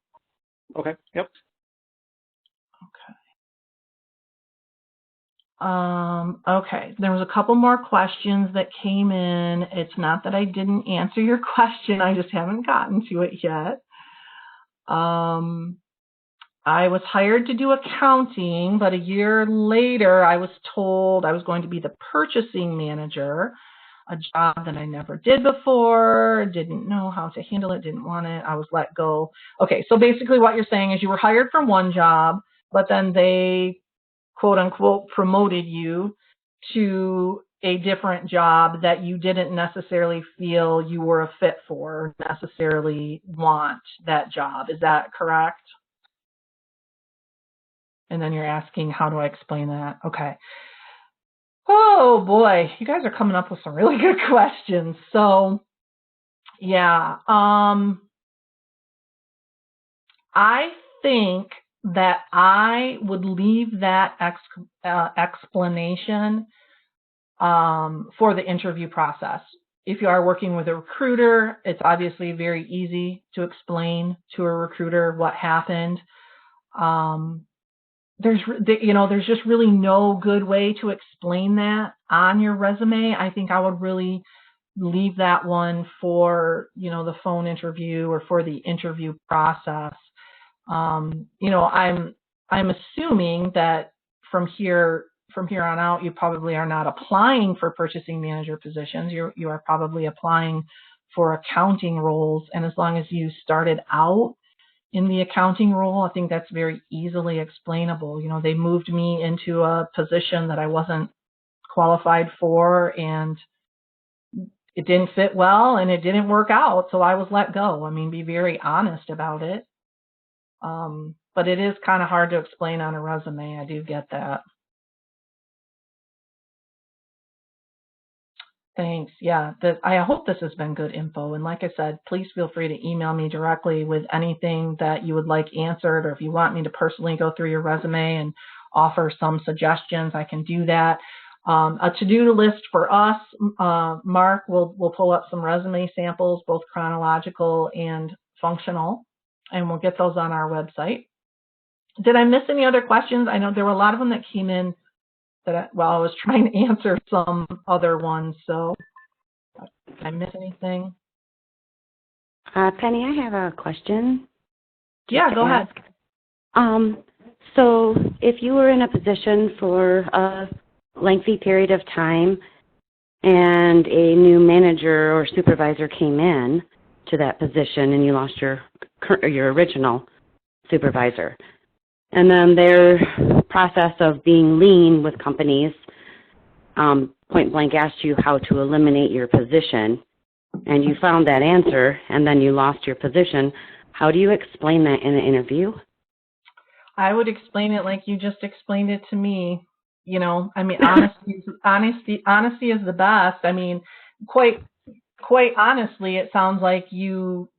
Okay. Yep. Okay. There was a couple more questions that came in. It's not that I didn't answer your question. I just haven't gotten to it yet. I was hired to do accounting, but a year later I was told I was going to be the purchasing manager, a job that I never did before, didn't know how to handle it, didn't want it. I was let go. Okay, so basically what you're saying is you were hired for one job, but then they, quote unquote, promoted you to a different job that you didn't necessarily feel you were a fit for, necessarily want that job. Is that correct? And then you're asking, how do I explain that? Okay. Oh boy, you guys are coming up with some really good questions. So yeah, I think that I would leave that explanation for the interview process. If you are working with a recruiter, it's obviously very easy to explain to a recruiter what happened. There's just really no good way to explain that on your resume. I think I would really leave that one for, the phone interview or for the interview process. I'm assuming that from here on out, you probably are not applying for purchasing manager positions. You are probably applying for accounting roles. And as long as you started out in the accounting role, I think that's very easily explainable. They moved me into a position that I wasn't qualified for, and it didn't fit well, and it didn't work out, so I was let go. Be very honest about it. But it is kind of hard to explain on a resume. I do get that. Thanks. Yeah, I hope this has been good info. And like I said, please feel free to email me directly with anything that you would like answered, or if you want me to personally go through your resume and offer some suggestions, I can do that. A to-do list for us, Mark will pull up some resume samples, both chronological and functional, and we'll get those on our website. Did I miss any other questions? I know there were a lot of them that came in that I was trying to answer some other ones, so did I miss anything? Penny, I have a question. Yeah, go ahead. So if you were in a position for a lengthy period of time and a new manager or supervisor came in to that position and you lost your original supervisor, and then their process of being lean with companies point blank asked you how to eliminate your position, and you found that answer and then you lost your position, how do you explain that in an interview? I would explain it like you just explained it to me. You know, I mean, honesty is the best. I mean, quite honestly, it sounds like you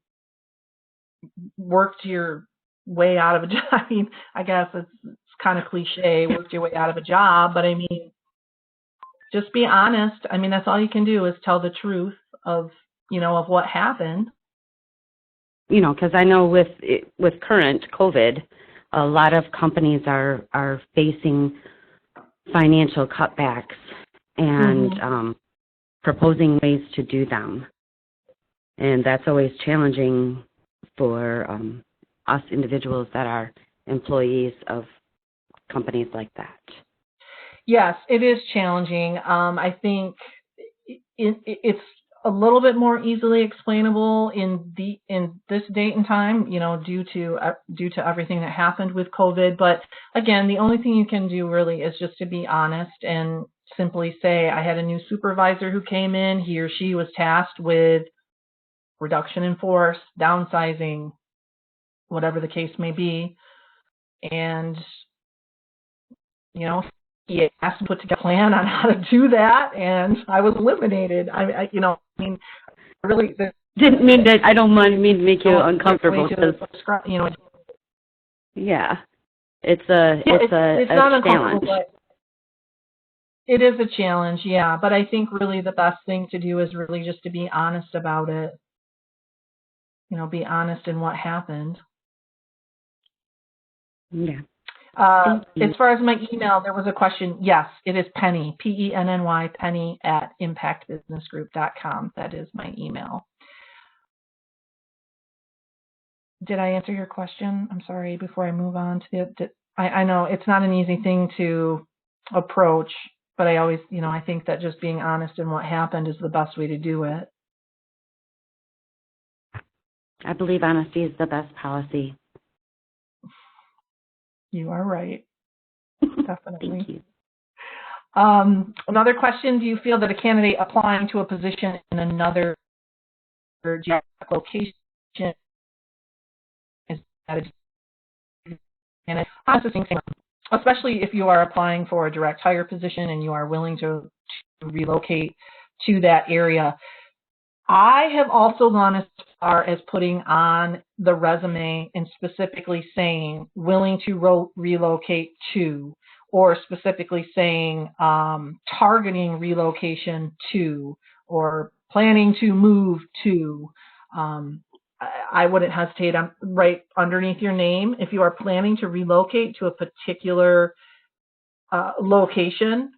worked your way out of a job. I mean, I guess it's kind of cliche, worked your way out of a job, but I mean, just be honest. I mean, that's all you can do is tell the truth of what happened. You know, because I know with current COVID, a lot of companies are facing financial cutbacks and proposing ways to do them. And that's always challenging for us individuals that are employees of companies like that. Yes, it is challenging. I think it's a little bit more easily explainable in this date and time, due to everything that happened with COVID. But again, the only thing you can do really is just to be honest and simply say, I had a new supervisor who came in. He or she was tasked with reduction in force, downsizing, whatever the case may be, and he asked me to put together a plan on how to do that, and I was eliminated. I really didn't mean that. I don't mean to make you uncomfortable. Yeah, it's not uncomfortable, challenge. but it is a challenge. Yeah, but I think really the best thing to do is really just to be honest about it. Be honest in what happened. Yeah. As far as my email, there was a question. Yes, it is Penny, Penny, Penny at impactbusinessgroup.com. That is my email. Did I answer your question? I'm sorry, before I move on to I know it's not an easy thing to approach, but I always, I think that just being honest in what happened is the best way to do it. I believe honesty is the best policy. You are right. Definitely. Thank you. Another question, do you feel that a candidate applying to a position in another geographic location is and especially if you are applying for a direct hire position and you are willing to relocate to that area? I have also gone as far as putting on the resume and specifically saying willing to relocate to, or specifically saying targeting relocation to, or planning to move to. I wouldn't hesitate. Right underneath your name, if you are planning to relocate to a particular location,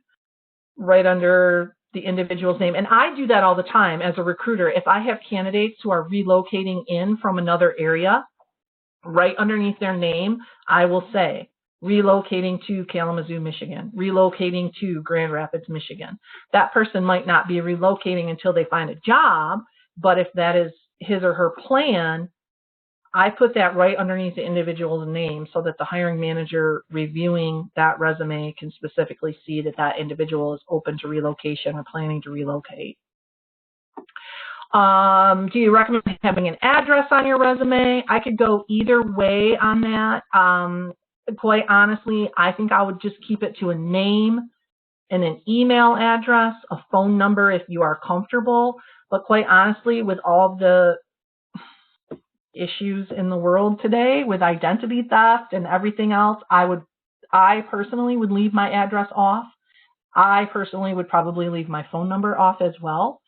right under the individual's name. And I do that all the time as a recruiter. If I have candidates who are relocating in from another area, right underneath their name, I will say relocating to Kalamazoo, Michigan, relocating to Grand Rapids, Michigan. That person might not be relocating until they find a job, but if that is his or her plan, I put that right underneath the individual's name so that the hiring manager reviewing that resume can specifically see that that individual is open to relocation or planning to relocate. Do you recommend having an address on your resume? I could go either way on that. Quite honestly, I think I would just keep it to a name and an email address, a phone number if you are comfortable. But quite honestly, with all the issues in the world today with identity theft and everything else, I personally would leave my address off. I personally would probably leave my phone number off as well.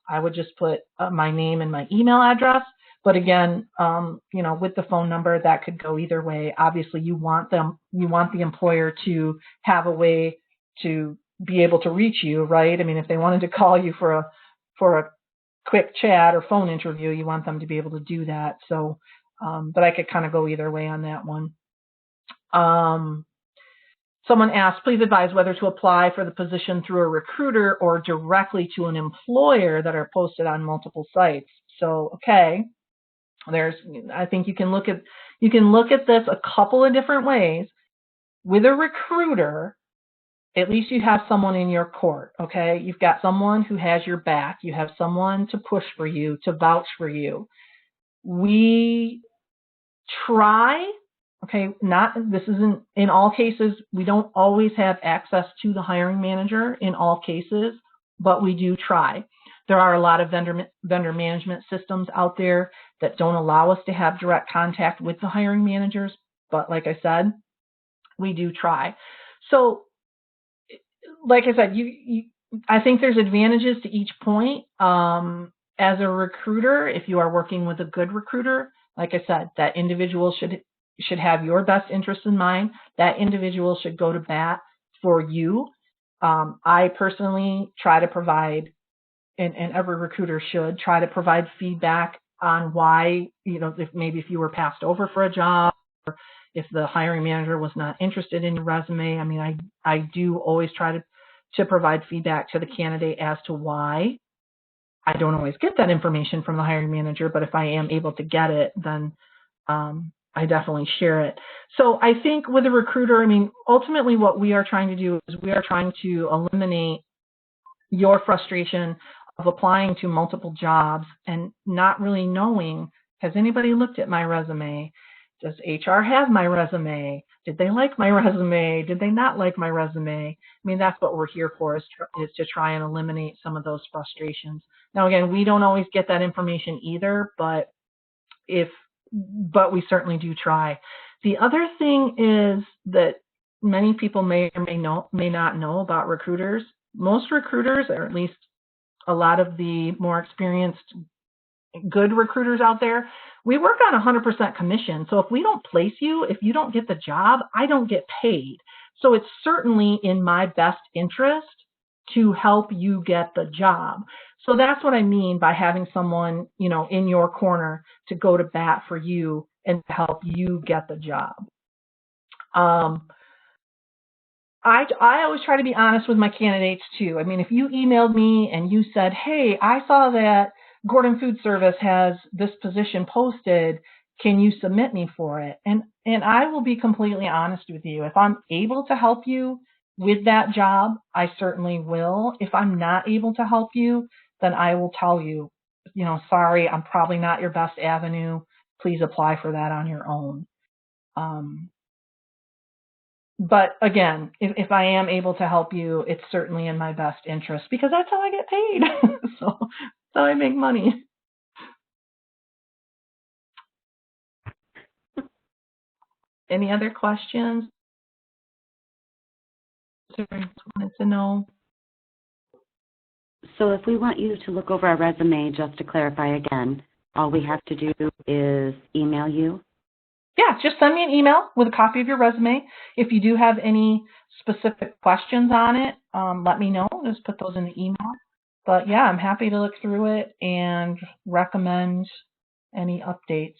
I would just put my name and my email address. But again, with the phone number, that could go either way. Obviously, you want the employer to have a way to be able to reach you, right? I mean, if they wanted to call you for a quick chat or phone interview, you want them to be able to do that. So, but I could kind of go either way on that one. Someone asked, please advise whether to apply for the position through a recruiter or directly to an employer that are posted on multiple sites. So, okay, I think you can look at this a couple of different ways. With a recruiter, at least you have someone in your court, okay? You've got someone who has your back. You have someone to push for you, to vouch for you. We try. Okay, this isn't in all cases. We don't always have access to the hiring manager in all cases, but we do try. There are a lot of vendor management systems out there that don't allow us to have direct contact with the hiring managers, but like I said, we do try. So, like I said, I think there's advantages to each point. As a recruiter, if you are working with a good recruiter, like I said, that individual should have your best interest in mind. That individual should go to bat for you. I personally try to provide, and every recruiter should try to provide feedback on why, if you were passed over for a job, or if the hiring manager was not interested in your resume. I mean, I do always try to provide feedback to the candidate as to why. I don't always get that information from the hiring manager, but if I am able to get it, then I definitely share it. So I think with a recruiter, I mean, ultimately what we are trying to do is we are trying to eliminate your frustration of applying to multiple jobs and not really knowing, has anybody looked at my resume? Does HR have my resume? Did they like my resume? Did they not like my resume? I mean, that's what we're here for, is to try and eliminate some of those frustrations. Now, again, we don't always get that information either, but we certainly do try. The other thing is that many people may or may not know about recruiters. Most recruiters, or at least a lot of the more experienced good recruiters out there, we work on 100% commission. So if we don't place you, if you don't get the job, I don't get paid. So it's certainly in my best interest to help you get the job. So that's what I mean by having someone, in your corner to go to bat for you and to help you get the job. I always try to be honest with my candidates too. I mean, if you emailed me and you said, hey, I saw that Gordon Food Service has this position posted, can you submit me for it? And I will be completely honest with you. If I'm able to help you with that job, I certainly will. If I'm not able to help you, then I will tell you, sorry, I'm probably not your best avenue. Please apply for that on your own. But again, if I am able to help you, it's certainly in my best interest because that's how I get paid. So that's how I make money. Any other questions? Wanted to know. So if we want you to look over our resume, just to clarify again, all we have to do is email you? Yeah, just send me an email with a copy of your resume. If you do have any specific questions on it, let me know. Just put those in the email. But yeah, I'm happy to look through it and recommend any updates.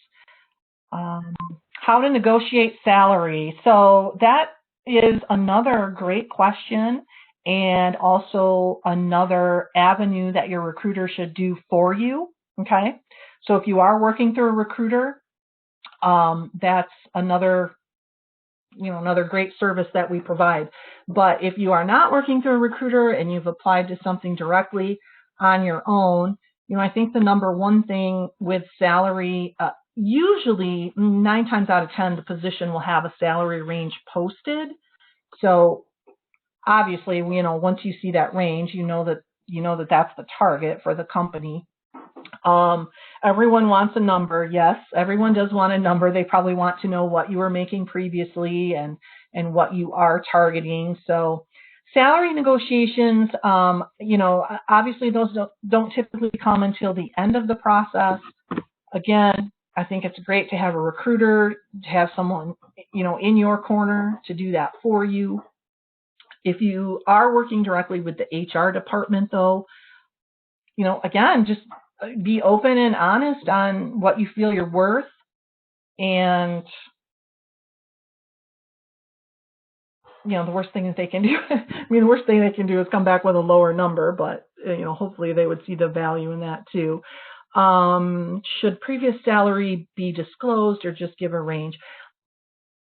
How to negotiate salary. So that is another great question, and also another avenue that your recruiter should do for you. Okay, so if you are working through a recruiter, that's another great service that we provide. But if you are not working through a recruiter and you've applied to something directly on your own, I think the number one thing with salary, usually 9 times out of 10, the position will have a salary range posted. So obviously, once you see that range, you know that that's the target for the company. Everyone wants a number. Yes, everyone does want a number. They probably want to know what you were making previously and what you are targeting. So Salary negotiations, you know, obviously those don't typically come until the end of the process. Again, I think it's great to have a recruiter, to have someone, you know, in your corner to do that for you. If you are working directly with the HR department, though, you know, again, just be open and honest on what you feel you're worth. And, you know, the worst thing that they can do, I mean, the worst thing they can do is come back with a lower number, but, you know, hopefully they would see the value in that too. Should previous salary be disclosed or just give a range?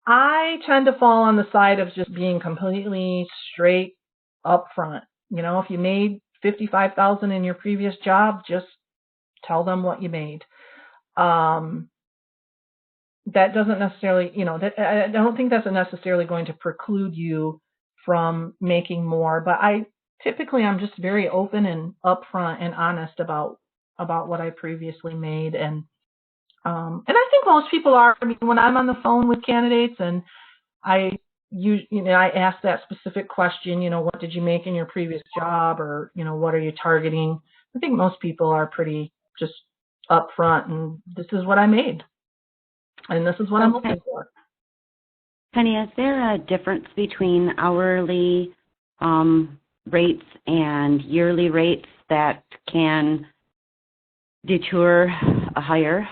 I tend to fall on the side of just being completely straight up front. You know, if you made $55,000 in your previous job, just tell them what you made. That doesn't necessarily, you know, that I don't think that's necessarily going to preclude you from making more. But I'm just very open and upfront and honest about what I previously made, and I think most people are. I mean, when I'm on the phone with candidates and I ask that specific question, you know, what did you make in your previous job, or, you know, what are you targeting? I think most people are pretty just upfront, and this is what I made, and this is what I'm looking for. Penny, is there a difference between hourly rates and yearly rates that can deter a hire?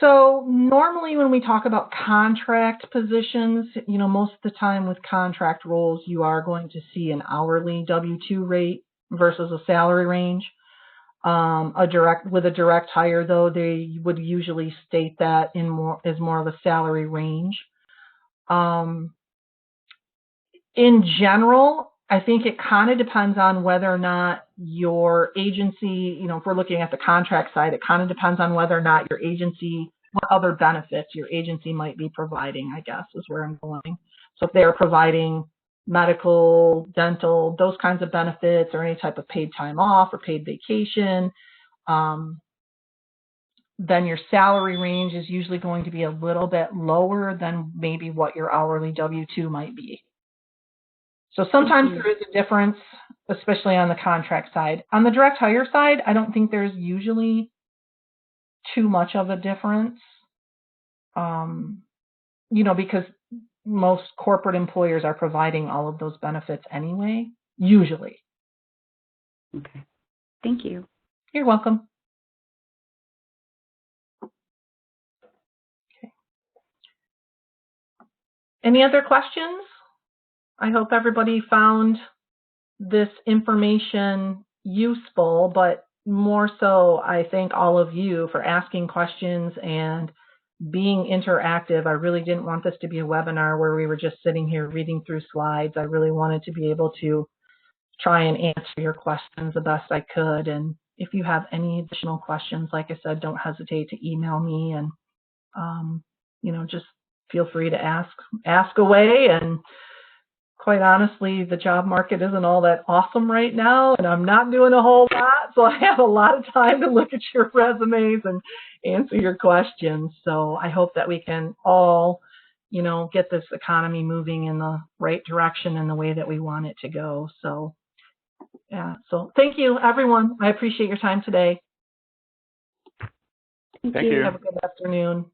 So normally when we talk about contract positions, you know, most of the time with contract roles, you are going to see an hourly W-2 rate versus a salary range. With a direct hire, though, they would usually state that as more of a salary range. In general, I think it kind of depends on whether or not your agency, you know, if we're looking at the contract side, it kind of depends on whether or not your agency, what other benefits your agency might be providing, I guess, is where I'm going. So if they're providing medical, dental, those kinds of benefits, or any type of paid time off or paid vacation, then your salary range is usually going to be a little bit lower than maybe what your hourly W-2 might be. So sometimes there is a difference, especially on the contract side. On the direct hire side, I don't think there's usually too much of a difference, you know, because most corporate employers are providing all of those benefits anyway, usually. Okay. Thank you. You're welcome. Okay. Any other questions? I hope everybody found this information useful, but more so, I thank all of you for asking questions and being interactive. I really didn't want this to be a webinar where we were just sitting here reading through slides. I really wanted to be able to try and answer your questions the best I could. And if you have any additional questions, like I said, don't hesitate to email me, and you know, just feel free to ask away. And quite honestly, the job market isn't all that awesome right now, and I'm not doing a whole lot, so I have a lot of time to look at your resumes and answer your questions. So I hope that we can all, you know, get this economy moving in the right direction and the way that we want it to go. So, yeah. So thank you, everyone. I appreciate your time today. Thank you. Have a good afternoon.